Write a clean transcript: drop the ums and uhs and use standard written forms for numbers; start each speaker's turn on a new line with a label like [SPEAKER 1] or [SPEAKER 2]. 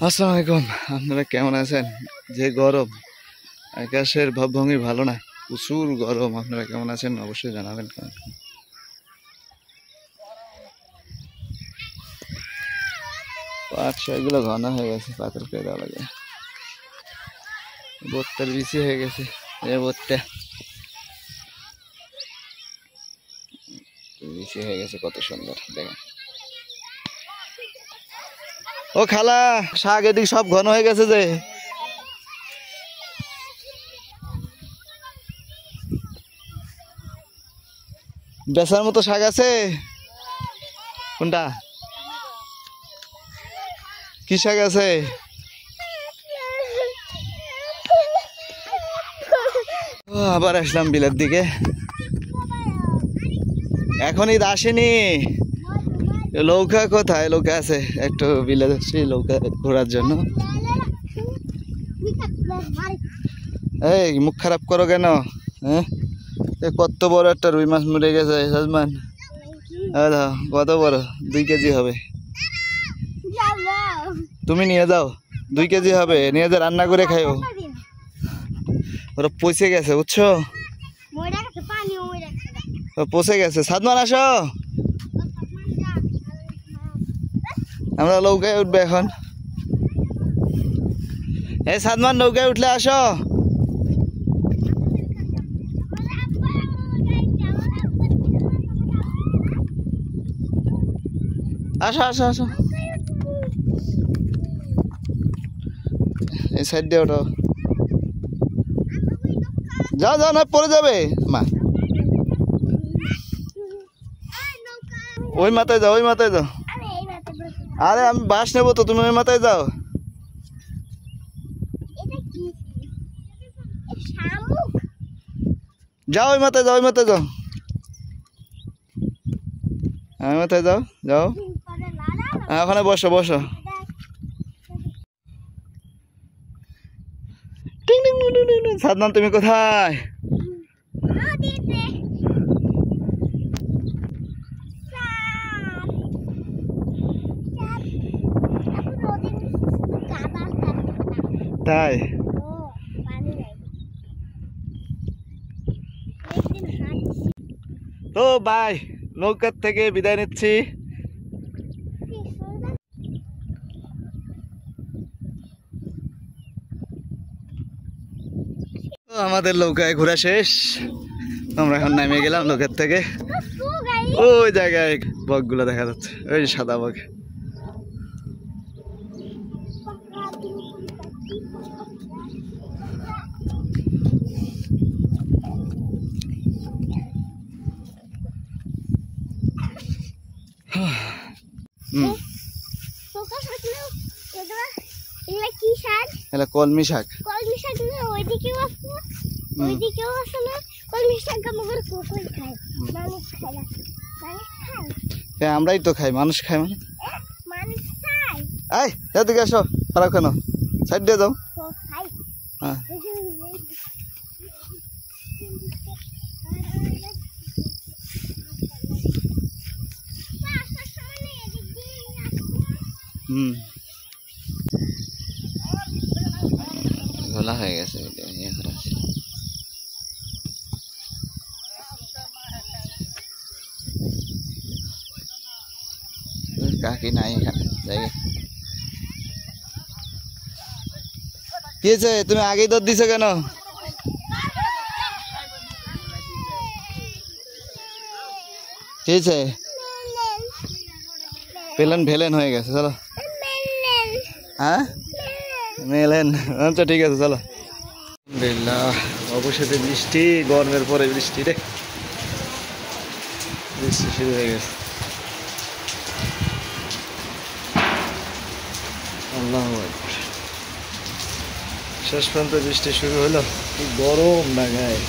[SPEAKER 1] আসসালামু আলাইকুম। আপনারা কেমন আছেন? যে গরম, আকাশের ভাবভঙ্গি ভালো না, প্রচুর গরম। আপনারা কেমন আছেন অবশ্যই জানাবেন। পাট শাকগুলো ঘন হয়ে গেছে, পাথর করে দেওয়া লাগে। ভুট্টার বিচি হয়ে গেছে, ভুট্টা বিচি হয়ে গেছে, কত সুন্দর দেখেন। ও খালা, শাক এদিক সব ঘন হয়ে গেছে যে। বেচার মতো শাক আছে? কোনটা? কি শাক আছে? আবার আসলাম বিলের দিকে। এখন ঈদ আসেনি। নৌকা কোথায়? নৌকা আছে, একটু বিলে যাচ্ছি নৌকা ঘোরার জন্য। এই মুখ খারাপ করো কেন? হ্যাঁ, কত বড় একটা রুই মাছ মরে গেছে সাজমান। কত বড়, 2 কেজি হবে। তুমি নিয়ে যাও, 2 কেজি হবে, নিয়ে যা, রান্না করে খাইও। ওরা পচে গেছে বুঝছো, পচে গেছে। সাদমান আসো, আমরা নৌকায় উঠবে এখন। এই সাদমান, নৌকায় উঠলে আসো। আসো আসো আসো, এই সাইড দিয়ে ওঠো। যাও যাও, না পড়ে যাবে মা। ওই মাথায় যাও, ওই মাথায় যাও। আরে আমি বাস নেবো তো, তুমি ওই মাথায় যাও। যাও ওই মাথায় যাও, ওই মাথায় যাও, ওই মাথায় যাও যাও। ওখানে বসো বসো। সাদমান তুমি কোথায়? তাই তো বাই, নৌকার থেকে বিদায় নিচ্ছি। আমাদের নৌকায় ঘোরা শেষ, আমরা এখন নেমে গেলাম নৌকার থেকে। ওই জায়গায় বকগুলো দেখা যাচ্ছে, ওই সাদা বক। কলমি শাক। কলমি শাক ওইদিকেও আছে, ওইদিকেও আছে না। কলমি শাক আমাদের কুকুর খায়, মানুষ খায় না। মানুষ খায়? আমরাই তো খাই, মানুষ খায় মানে? মানুষ খায়। এই এদিকে আসো, পারো কেন? সাইড দিয়ে যাও। হ্যাঁ, ঘোলা হয়ে গেছে। কাকি নাই এখানে জায়গা। কি হয়েছে, তুমি আগেই দৌড় দিছো কেন? কি হয়েছে? পেলেন ভেলেন হয়ে গেছে, চলো। হ্যাঁ, মেলেন। আচ্ছা ঠিক আছে, চলো। আলহামদুলিল্লাহ, অবশেষে বৃষ্টি, গরমের পরে বৃষ্টি রে, বৃষ্টি শুরু হয়ে গেছে। আল্লাহু আকবার, শেষ পর্যন্ত বৃষ্টি শুরু হলো। কি গরম লাগায়।